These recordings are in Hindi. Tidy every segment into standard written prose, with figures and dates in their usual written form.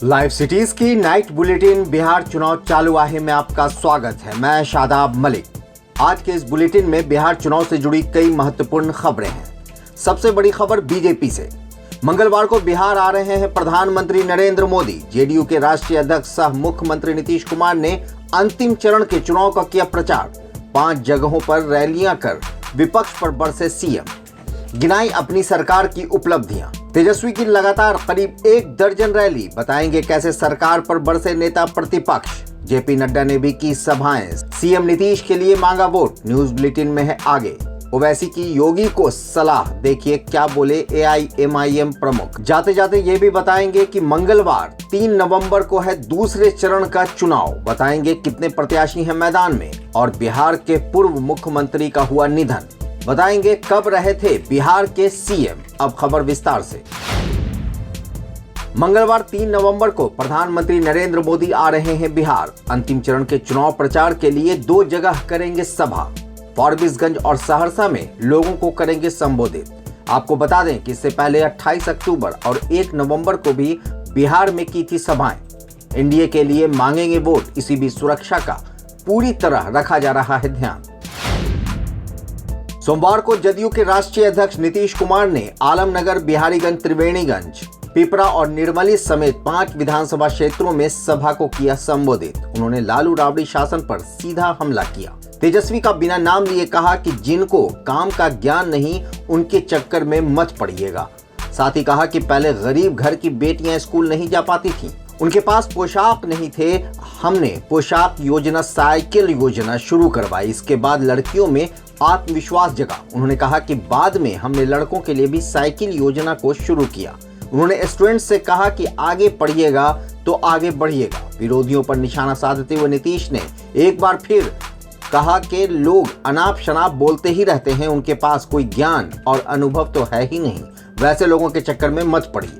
लाइव सिटीज की नाइट बुलेटिन बिहार चुनाव चालू आहे में आपका स्वागत है। मैं शादाब मलिक। आज के इस बुलेटिन में बिहार चुनाव से जुड़ी कई महत्वपूर्ण खबरें हैं। सबसे बड़ी खबर बीजेपी से। मंगलवार को बिहार आ रहे हैं प्रधानमंत्री नरेंद्र मोदी। जेडीयू के राष्ट्रीय अध्यक्ष सह मुख्यमंत्री नीतीश कुमार ने अंतिम चरण के चुनाव का किया प्रचार। 5 जगहों पर रैलियां कर विपक्ष पर बरसे सीएम। गिनाई अपनी सरकार की उपलब्धियां। तेजस्वी की लगातार करीब 1 दर्जन रैली। बताएंगे कैसे सरकार पर बरसे नेता प्रतिपक्ष। जेपी नड्डा ने भी की सभाएं। सीएम नीतीश के लिए मांगा वोट। न्यूज बुलेटिन में है आगे। ओवैसी की योगी को सलाह। देखिए क्या बोले एआईएमआईएम प्रमुख। जाते जाते ये भी बताएंगे कि मंगलवार 3 नवंबर को है दूसरे चरण का चुनाव। बताएंगे कितने प्रत्याशी हैं मैदान में। और बिहार के पूर्व मुख्यमंत्री का हुआ निधन। बताएंगे कब रहे थे बिहार के सीएम। अब खबर विस्तार से। मंगलवार 3 नवंबर को प्रधानमंत्री नरेंद्र मोदी आ रहे हैं बिहार। अंतिम चरण के चुनाव प्रचार के लिए 2 जगह करेंगे सभा। फारबिसगंज और सहरसा में लोगों को करेंगे संबोधित। आपको बता दें कि इससे पहले 28 अक्टूबर और 1 नवंबर को भी बिहार में की थी सभाएं। एनडीए के लिए मांगेंगे वोट। इसी बीच सुरक्षा का पूरी तरह रखा जा रहा है ध्यान। सोमवार को जदयू के राष्ट्रीय अध्यक्ष नीतीश कुमार ने आलमनगर, बिहारीगंज, त्रिवेणीगंज, पिपरा और निर्मली समेत 5 विधानसभा क्षेत्रों में सभा को किया संबोधित। उन्होंने लालू राबड़ी शासन पर सीधा हमला किया। तेजस्वी का बिना नाम लिए कहा कि जिनको काम का ज्ञान नहीं उनके चक्कर में मत पड़िएगा। साथ ही कहा कि पहले गरीब घर की बेटियां स्कूल नहीं जा पाती थीं, उनके पास पोशाक नहीं थे। हमने पोशाक योजना, साइकिल योजना शुरू करवाई। इसके बाद लड़कियों में आत्मविश्वास जगा। उन्होंने कहा कि बाद में हमने लड़कों के लिए भी साइकिल योजना को शुरू किया। उन्होंने स्टूडेंट्स से कहा कि आगे पढ़िएगा तो आगे बढ़िएगा। विरोधियों पर निशाना साधते हुए नीतीश ने एक बार फिर कहा कि लोग अनाप शनाप बोलते ही रहते हैं, उनके पास कोई ज्ञान और अनुभव तो है ही नहीं। वैसे लोगों के चक्कर में मत पड़िए।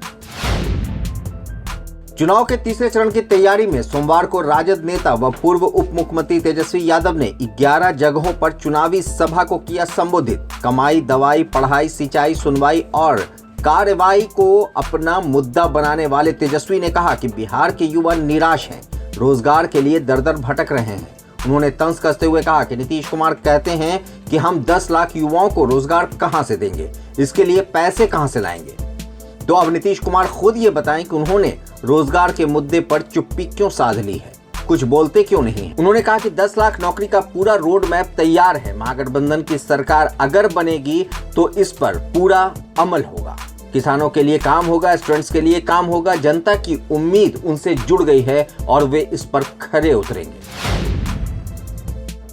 चुनाव के तीसरे चरण की तैयारी में सोमवार को राजद नेता व पूर्व उप मुख्यमंत्री तेजस्वी यादव ने 11 जगहों पर चुनावी सभा को किया संबोधित। कमाई, दवाई, पढ़ाई, सिंचाई, सुनवाई और कार्रवाई को अपना मुद्दा बनाने वाले तेजस्वी ने कहा कि बिहार के युवा निराश हैं, रोजगार के लिए दर-दर भटक रहे हैं। उन्होंने तंज कसते हुए कहा कि नीतीश कुमार कहते हैं कि हम 10 लाख युवाओं को रोजगार कहां से देंगे, इसके लिए पैसे कहां से लाएंगे। तो अब नीतीश कुमार खुद ये बताएं कि उन्होंने रोजगार के मुद्दे पर चुप्पी क्यों साध ली है, कुछ बोलते क्यों नहीं। उन्होंने कहा कि 10 लाख नौकरी का पूरा रोड मैप तैयार है। महागठबंधन की सरकार अगर बनेगी तो इस पर पूरा अमल होगा। किसानों के लिए काम होगा, स्टूडेंट्स के लिए काम होगा। जनता की उम्मीद उनसे जुड़ गई है और वे इस पर खरे उतरेंगे।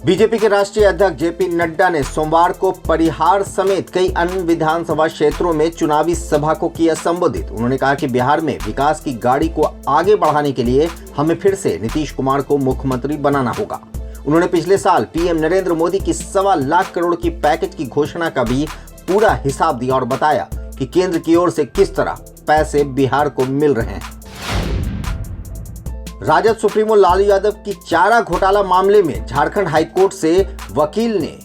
बीजेपी के राष्ट्रीय अध्यक्ष जेपी नड्डा ने सोमवार को परिहार समेत कई अन्य विधानसभा क्षेत्रों में चुनावी सभा को किया संबोधित। उन्होंने कहा कि बिहार में विकास की गाड़ी को आगे बढ़ाने के लिए हमें फिर से नीतीश कुमार को मुख्यमंत्री बनाना होगा। उन्होंने पिछले साल पीएम नरेंद्र मोदी की 1.25 लाख करोड़ की पैकेज की घोषणा का भी पूरा हिसाब दिया और बताया कि केंद्र की ओर से किस तरह पैसे बिहार को मिल रहे हैं। राजद सुप्रीमो लालू यादव की चारा घोटाला मामले में झारखंड हाईकोर्ट से वकील ने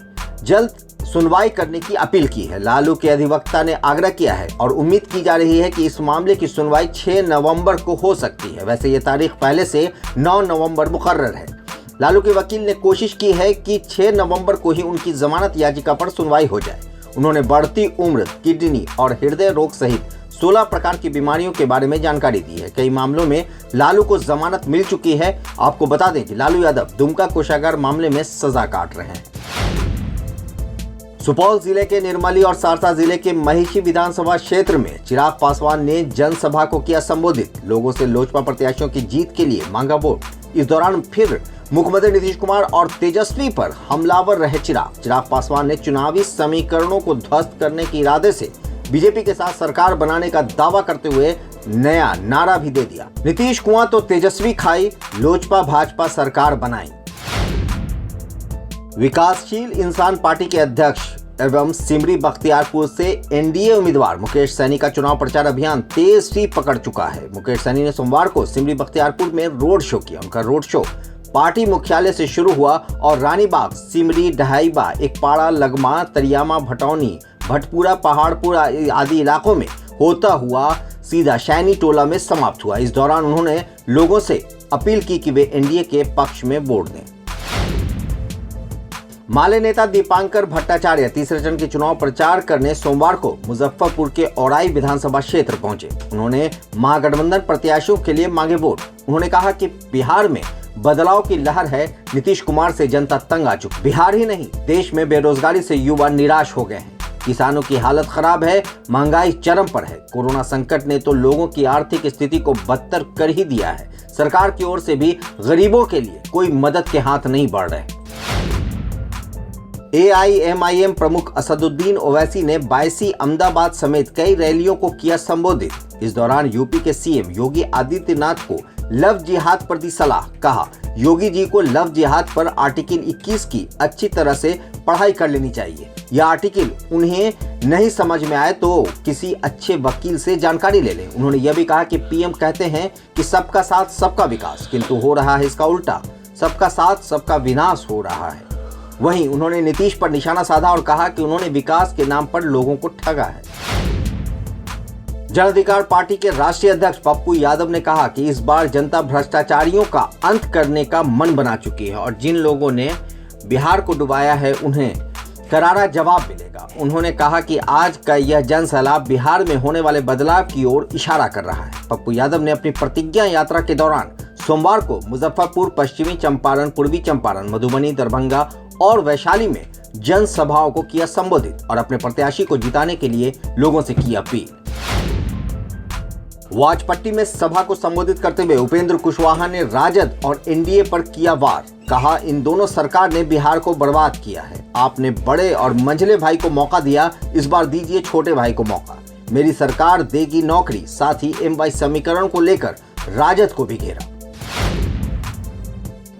जल्द सुनवाई करने की अपील की है। लालू के अधिवक्ता ने आग्रह किया है और उम्मीद की जा रही है कि इस मामले की सुनवाई 6 नवंबर को हो सकती है। वैसे ये तारीख पहले से 9 नवंबर मुकर्रर है। लालू के वकील ने कोशिश की है कि 6 नवंबर को ही उनकी जमानत याचिका पर सुनवाई हो जाए। उन्होंने बढ़ती उम्र, किडनी और हृदय रोग सहित 16 प्रकार की बीमारियों के बारे में जानकारी दी है। कई मामलों में लालू को जमानत मिल चुकी है। आपको बता दें कि लालू यादव दुमका कोषागार मामले में सजा काट रहे हैं। सुपौल जिले के निर्मली और सहरसा जिले के महिषी विधानसभा क्षेत्र में चिराग पासवान ने जनसभा को किया संबोधित। लोगों से लोजपा प्रत्याशियों की जीत के लिए मांगा वोट। इस दौरान फिर मुख्यमंत्री नीतीश कुमार और तेजस्वी पर हमलावर रहे चिराग पासवान ने चुनावी समीकरणों को ध्वस्त करने के इरादे से बीजेपी के साथ सरकार बनाने का दावा करते हुए नया नारा भी दे दिया। नीतीश कुआं तो तेजस्वी खाई, लोजपा भाजपा सरकार बनाई। विकासशील इंसान पार्टी के अध्यक्ष एवं सिमरी बख्तियारपुर से एनडीए उम्मीदवार मुकेश सैनी का चुनाव प्रचार अभियान तेज ही पकड़ चुका है। मुकेश सैनी ने सोमवार को सिमरी बख्तियारपुर में रोड शो किया। उनका रोड शो पार्टी मुख्यालय से शुरू हुआ और रानीबाग, सिमरी, डहाइबा, एकपाड़ा, लगमा, तरियामा, भटौनी, भटपुरा, पहाड़पुर आदि इलाकों में होता हुआ सीधा सैनी टोला में समाप्त हुआ। इस दौरान उन्होंने लोगों से अपील की कि वे एनडीए के पक्ष में वोट दें। माले नेता दीपांकर भट्टाचार्य तीसरे चरण के चुनाव प्रचार करने सोमवार को मुजफ्फरपुर के औराई विधानसभा क्षेत्र पहुंचे। उन्होंने महागठबंधन प्रत्याशियों के लिए मांगे वोट। उन्होंने कहा कि बिहार में बदलाव की लहर है, नीतीश कुमार से जनता तंग आ चुकी। बिहार ही नहीं, देश में बेरोजगारी से युवा निराश हो गए हैं। किसानों की हालत खराब है, महंगाई चरम पर है। कोरोना संकट ने तो लोगों की आर्थिक स्थिति को बदतर कर ही दिया है। सरकार की ओर से भी गरीबों के लिए कोई मदद के हाथ नहीं बढ़ रहे। AIMIM प्रमुख असदुद्दीन ओवैसी ने बायसी, अहमदाबाद समेत कई रैलियों को किया संबोधित। इस दौरान यूपी के सीएम योगी आदित्यनाथ को लव जिहाद पर दी सलाह। कहा, योगी जी को लव जिहाद पर आर्टिकल 21 की अच्छी तरह से पढ़ाई कर लेनी चाहिए। यह आर्टिकल उन्हें नहीं समझ में आए तो किसी अच्छे वकील से जानकारी ले लें। उन्होंने यह भी कहा कि पीएम कहते हैं कि सबका साथ सबका विकास, किंतु हो रहा है इसका उल्टा, सबका साथ सबका विनाश हो रहा है। वहीं उन्होंने नीतीश पर निशाना साधा और कहा कि उन्होंने विकास के नाम पर लोगों को ठगा है। जन अधिकार पार्टी के राष्ट्रीय अध्यक्ष पप्पू यादव ने कहा कि इस बार जनता भ्रष्टाचारियों का अंत करने का मन बना चुकी है और जिन लोगों ने बिहार को डुबाया है उन्हें करारा जवाब मिलेगा। उन्होंने कहा कि आज का यह जनसैलाब बिहार में होने वाले बदलाव की ओर इशारा कर रहा है। पप्पू यादव ने अपनी प्रतिज्ञा यात्रा के दौरान सोमवार को मुजफ्फरपुर, पश्चिमी चंपारण, पूर्वी चंपारण, मधुबनी, दरभंगा और वैशाली में जनसभाओं को किया संबोधित और अपने प्रत्याशी को जिताने के लिए लोगों से की अपील। वाजपट्टी में सभा को संबोधित करते हुए उपेंद्र कुशवाहा ने राजद और एनडीए पर किया वार। कहा, इन दोनों सरकार ने बिहार को बर्बाद किया है। आपने बड़े और मंझले भाई को मौका दिया, इस बार दीजिए छोटे भाई को मौका। मेरी सरकार देगी नौकरी। साथ ही MY समीकरण को लेकर राजद को भी घेरा।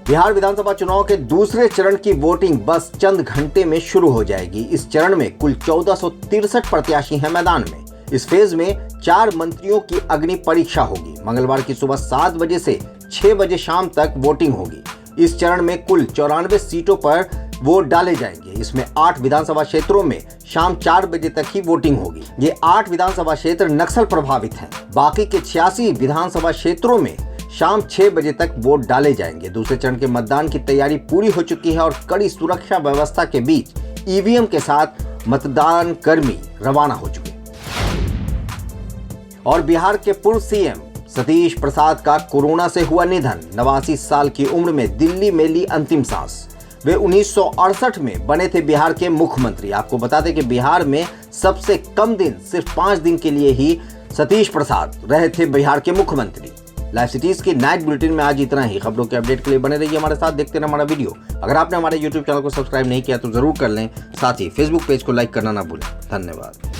बिहार विधानसभा चुनाव के दूसरे चरण की वोटिंग बस चंद घंटे में शुरू हो जाएगी। इस चरण में कुल 1463 प्रत्याशी हैं मैदान में। इस फेज में 4 मंत्रियों की अग्नि परीक्षा होगी। मंगलवार की सुबह 7 बजे से 6 बजे शाम तक वोटिंग होगी। इस चरण में कुल 94 सीटों पर वोट डाले जाएंगे। इसमें 8 विधानसभा क्षेत्रों में शाम 4 बजे तक ही वोटिंग होगी। ये 8 विधानसभा क्षेत्र नक्सल प्रभावित हैं। बाकी के 86 विधानसभा क्षेत्रों में शाम 6 बजे तक वोट डाले जाएंगे। दूसरे चरण के मतदान की तैयारी पूरी हो चुकी है और कड़ी सुरक्षा व्यवस्था के बीच ईवीएम के साथ मतदान कर्मी रवाना हो चुके। और बिहार के पूर्व सीएम सतीश प्रसाद का कोरोना से हुआ निधन। 89 साल की उम्र में दिल्ली में ली अंतिम सांस। वे 1968 में बने थे बिहार के मुख्यमंत्री। आपको बता दें कि बिहार में सबसे कम दिन सिर्फ 5 दिन के लिए ही सतीश प्रसाद रहे थे बिहार के मुख्यमंत्री। लाइव सिटीज की नाइट बुलेटिन में आज इतना ही। खबरों के अपडेट के लिए बने रहिए हमारे साथ, देखते रहिए हमारा वीडियो। अगर आपने हमारे YouTube चैनल को सब्सक्राइब नहीं किया तो जरूर कर लें। साथ ही Facebook पेज को लाइक करना ना भूलें। धन्यवाद।